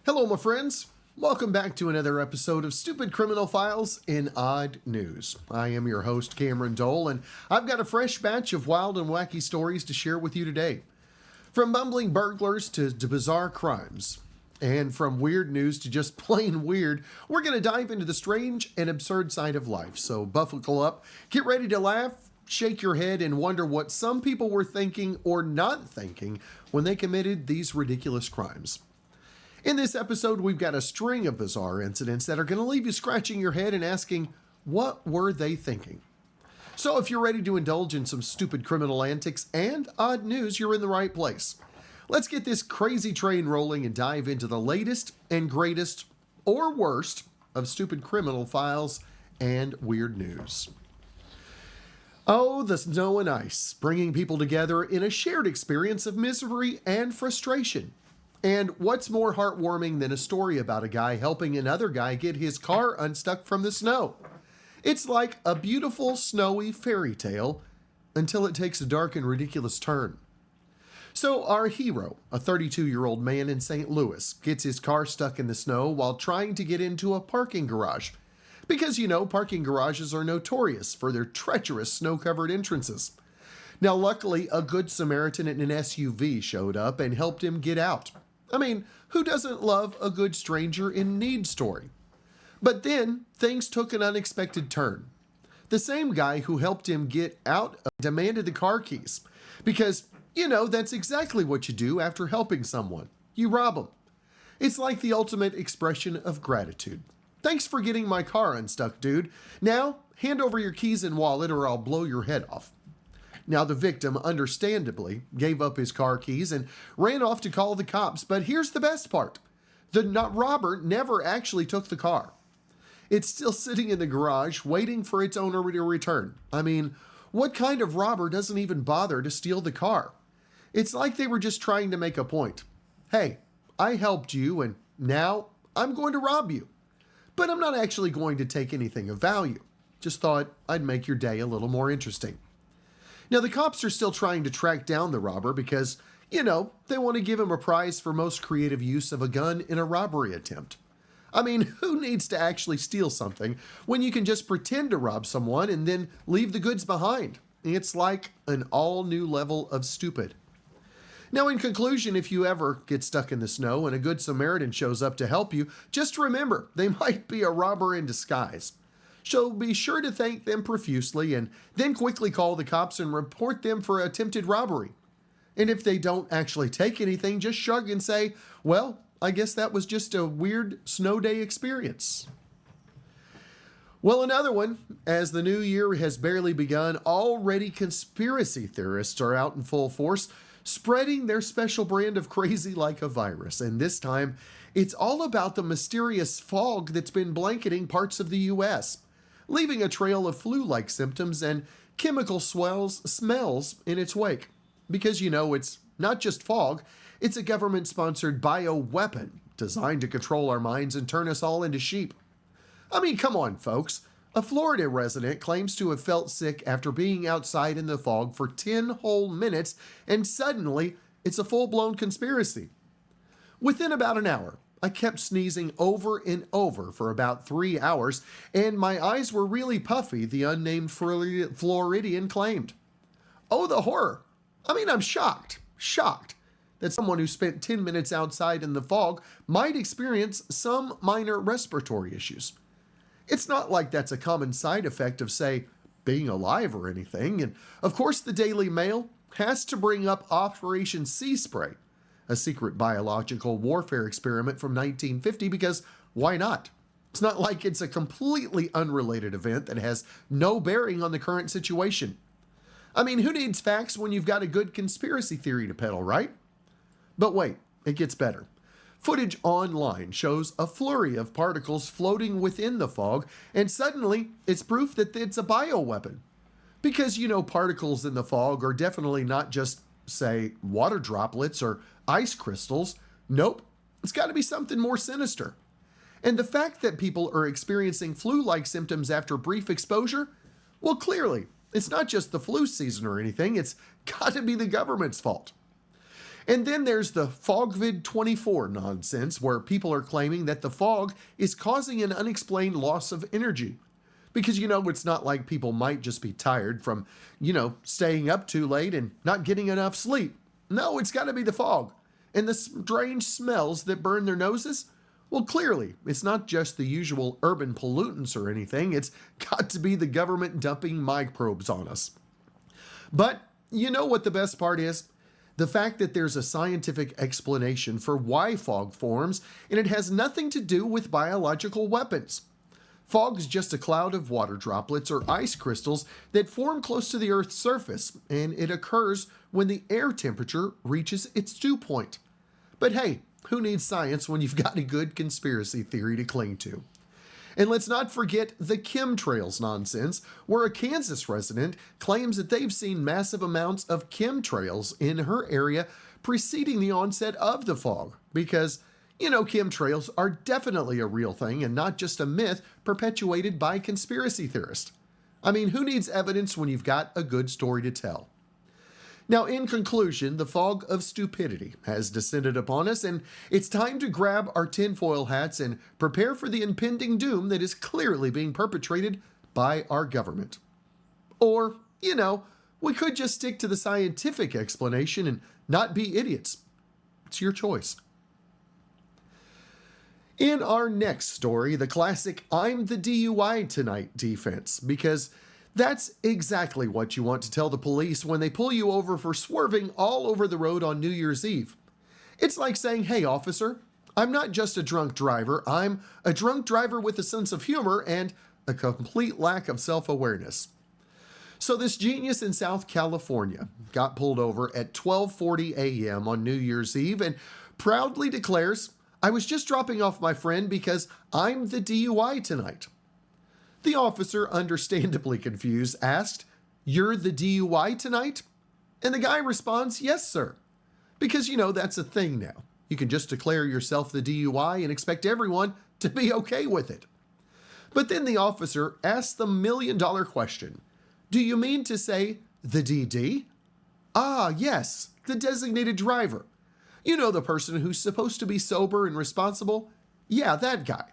Hello, my friends. Welcome back to another episode of Stupid Criminal Files in Odd News. I am your host, Cameron Dole, and I've got a fresh batch of wild and wacky stories to share with you today. From bumbling burglars to bizarre crimes, and from weird news to just plain weird, we're going to dive into the strange and absurd side of life. So buckle up, get ready to laugh, shake your head, and wonder what some people were thinking or not thinking when they committed these ridiculous crimes. In this episode, we've got a string of bizarre incidents that are going to leave you scratching your head and asking, what were they thinking? So if you're ready to indulge in some stupid criminal antics and odd news, you're in the right place. Let's get this crazy train rolling and dive into the latest and greatest, or worst, of stupid criminal files and weird news. Oh, the snow and ice, bringing people together in a shared experience of misery and frustration. And what's more heartwarming than a story about a guy helping another guy get his car unstuck from the snow? It's like a beautiful, snowy fairy tale until it takes a dark and ridiculous turn. So our hero, a 32-year-old man in St. Louis, gets his car stuck in the snow while trying to get into a parking garage. Because, parking garages are notorious for their treacherous snow-covered entrances. Now, luckily, a good Samaritan in an SUV showed up and helped him get out. I mean, who doesn't love a good stranger in need story? But then, things took an unexpected turn. The same guy who helped him get out demanded the car keys. Because, that's exactly what you do after helping someone. You rob them. It's like the ultimate expression of gratitude. Thanks for getting my car unstuck, dude. Now, hand over your keys and wallet or I'll blow your head off. Now, the victim, understandably, gave up his car keys and ran off to call the cops, but here's the best part. The robber never actually took the car. It's still sitting in the garage, waiting for its owner to return. I mean, what kind of robber doesn't even bother to steal the car? It's like they were just trying to make a point. Hey, I helped you, and now I'm going to rob you. But I'm not actually going to take anything of value. Just thought I'd make your day a little more interesting. Now, the cops are still trying to track down the robber because, they want to give him a prize for most creative use of a gun in a robbery attempt. I mean, who needs to actually steal something when you can just pretend to rob someone and then leave the goods behind? It's like an all-new level of stupid. Now, in conclusion, if you ever get stuck in the snow and a good Samaritan shows up to help you, just remember, they might be a robber in disguise. So be sure to thank them profusely and then quickly call the cops and report them for attempted robbery. And if they don't actually take anything, just shrug and say, well, I guess that was just a weird snow day experience. Well, another one, as the new year has barely begun, already conspiracy theorists are out in full force, spreading their special brand of crazy like a virus. And this time, it's all about the mysterious fog that's been blanketing parts of the U.S., leaving a trail of flu-like symptoms and chemical smells in its wake. Because, it's not just fog, it's a government-sponsored bioweapon designed to control our minds and turn us all into sheep. I mean, come on, folks. A Florida resident claims to have felt sick after being outside in the fog for 10 whole minutes, and suddenly, it's a full-blown conspiracy. Within about an hour, I kept sneezing over and over for about 3 hours, and my eyes were really puffy, the unnamed Floridian claimed. Oh, the horror. I mean, I'm shocked that someone who spent 10 minutes outside in the fog might experience some minor respiratory issues. It's not like that's a common side effect of, say, being alive or anything, and of course the Daily Mail has to bring up Operation Sea Spray, a secret biological warfare experiment from 1950, because why not? It's not like it's a completely unrelated event that has no bearing on the current situation. I mean, who needs facts when you've got a good conspiracy theory to peddle, right? But wait, it gets better. Footage online shows a flurry of particles floating within the fog, and suddenly it's proof that it's a bioweapon. Because, particles in the fog are definitely not just, say, water droplets or ice crystals. Nope, it's got to be something more sinister. And the fact that people are experiencing flu-like symptoms after brief exposure, well, clearly, it's not just the flu season or anything, it's got to be the government's fault. And then there's the FogVid24 nonsense, where people are claiming that the fog is causing an unexplained loss of energy. Because, it's not like people might just be tired from, staying up too late and not getting enough sleep. No, it's got to be the fog. And the strange smells that burn their noses? Well, clearly, it's not just the usual urban pollutants or anything. It's got to be the government dumping microbes on us. But you know what the best part is? The fact that there's a scientific explanation for why fog forms, and it has nothing to do with biological weapons. Fog is just a cloud of water droplets or ice crystals that form close to the Earth's surface, and it occurs when the air temperature reaches its dew point. But hey, who needs science when you've got a good conspiracy theory to cling to? And let's not forget the chemtrails nonsense, where a Kansas resident claims that they've seen massive amounts of chemtrails in her area preceding the onset of the fog, because chemtrails are definitely a real thing and not just a myth perpetuated by conspiracy theorists. I mean, who needs evidence when you've got a good story to tell? Now, in conclusion, the fog of stupidity has descended upon us, and it's time to grab our tinfoil hats and prepare for the impending doom that is clearly being perpetrated by our government. Or, we could just stick to the scientific explanation and not be idiots. It's your choice. In our next story, the classic "I'm the DUI tonight" defense, because that's exactly what you want to tell the police when they pull you over for swerving all over the road on New Year's Eve. It's like saying, "Hey, officer, I'm not just a drunk driver, I'm a drunk driver with a sense of humor and a complete lack of self-awareness." So this genius in South California got pulled over at 12:40 a.m. on New Year's Eve and proudly declares, "I was just dropping off my friend because I'm the DUI tonight." The officer, understandably confused, asked, "You're the DUI tonight?" And the guy responds, "Yes, sir." Because, that's a thing now. You can just declare yourself the DUI and expect everyone to be okay with it. But then the officer asked the million-dollar question, "Do you mean to say the DD?" "Ah, yes, the designated driver. The person who's supposed to be sober and responsible? Yeah, that guy.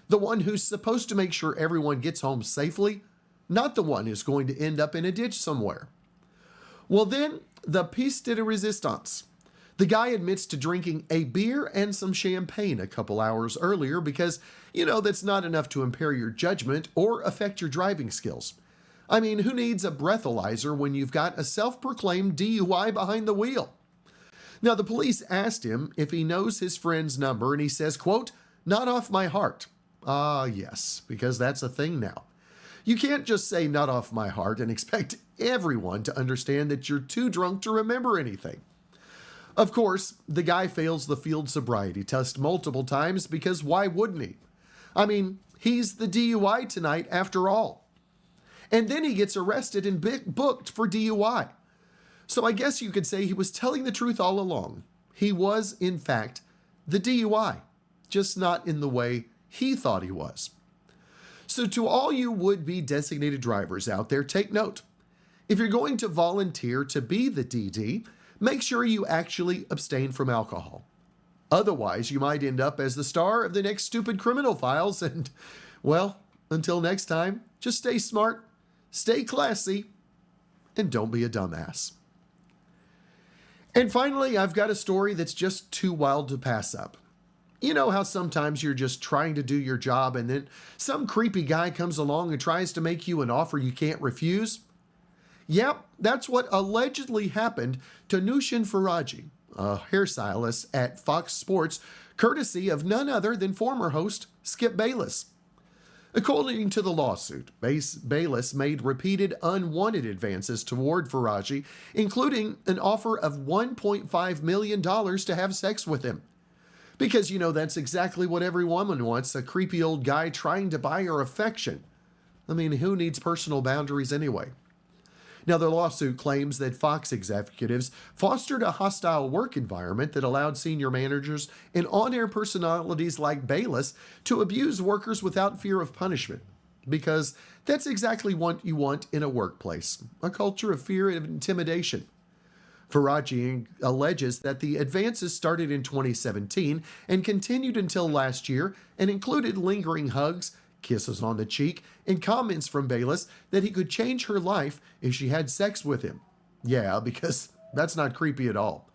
The one who's supposed to make sure everyone gets home safely, not the one who's going to end up in a ditch somewhere." Well then, the piece de resistance. The guy admits to drinking a beer and some champagne a couple hours earlier because, that's not enough to impair your judgment or affect your driving skills. I mean, who needs a breathalyzer when you've got a self-proclaimed DUI behind the wheel? Now, the police asked him if he knows his friend's number, and he says, quote, "Not off my heart." Ah, yes, because that's a thing now. You can't just say "not off my heart" and expect everyone to understand that you're too drunk to remember anything. Of course, the guy fails the field sobriety test multiple times because why wouldn't he? I mean, he's the DUI tonight after all. And then he gets arrested and booked for DUI. So I guess you could say he was telling the truth all along. He was, in fact, the DUI, just not in the way he thought he was. So to all you would-be designated drivers out there, take note. If you're going to volunteer to be the DD, make sure you actually abstain from alcohol. Otherwise, you might end up as the star of the next Stupid Criminal Files, and, well, until next time, just stay smart, stay classy, and don't be a dumbass. And finally, I've got a story that's just too wild to pass up. You know how sometimes you're just trying to do your job and then some creepy guy comes along and tries to make you an offer you can't refuse? Yep, that's what allegedly happened to Nushin Faraji, a hairstylist at Fox Sports, courtesy of none other than former host Skip Bayless. According to the lawsuit, Bayless made repeated unwanted advances toward Faraji, including an offer of $1.5 million to have sex with him. Because, that's exactly what every woman wants, a creepy old guy trying to buy her affection. I mean, who needs personal boundaries anyway? Now, the lawsuit claims that Fox executives fostered a hostile work environment that allowed senior managers and on-air personalities like Bayless to abuse workers without fear of punishment. Because that's exactly what you want in a workplace, a culture of fear and intimidation. Faraji alleges that the advances started in 2017 and continued until last year and included lingering hugs, kisses on the cheek, and comments from Bayless that he could change her life if she had sex with him. Yeah, because that's not creepy at all.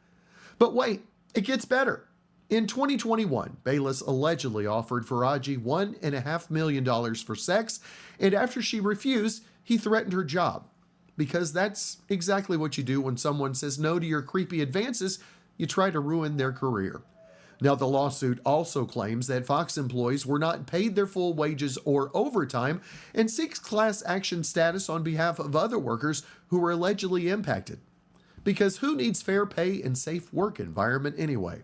But wait, it gets better. In 2021, Bayless allegedly offered Faraji $1.5 million for sex, and after she refused, he threatened her job. Because that's exactly what you do when someone says no to your creepy advances, you try to ruin their career. Now, the lawsuit also claims that Fox employees were not paid their full wages or overtime and seeks class action status on behalf of other workers who were allegedly impacted. Because who needs fair pay and safe work environment anyway?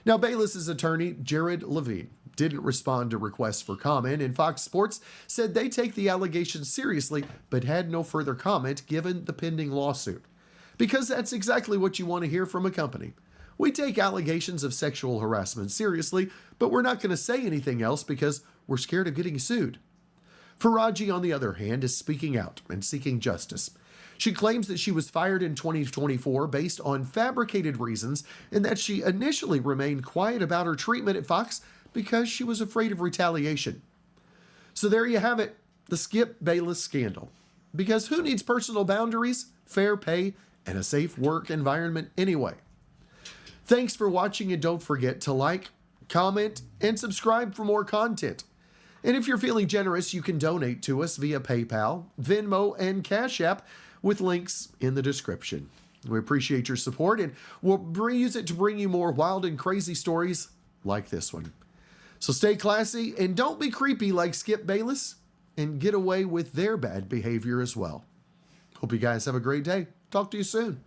Now, Bayless's attorney, Jared Levine, didn't respond to requests for comment, and Fox Sports said they take the allegations seriously, but had no further comment given the pending lawsuit. Because that's exactly what you want to hear from a company. We take allegations of sexual harassment seriously, but we're not going to say anything else because we're scared of getting sued. Faraji, on the other hand, is speaking out and seeking justice. She claims that she was fired in 2024 based on fabricated reasons and that she initially remained quiet about her treatment at Fox because she was afraid of retaliation. So there you have it, the Skip Bayless scandal. Because who needs personal boundaries, fair pay, and a safe work environment anyway? Thanks for watching, and don't forget to like, comment, and subscribe for more content. And if you're feeling generous, you can donate to us via PayPal, Venmo, and Cash App with links in the description. We appreciate your support, and we'll use it to bring you more wild and crazy stories like this one. So stay classy and don't be creepy like Skip Bayless, and get away with their bad behavior as well. Hope you guys have a great day. Talk to you soon.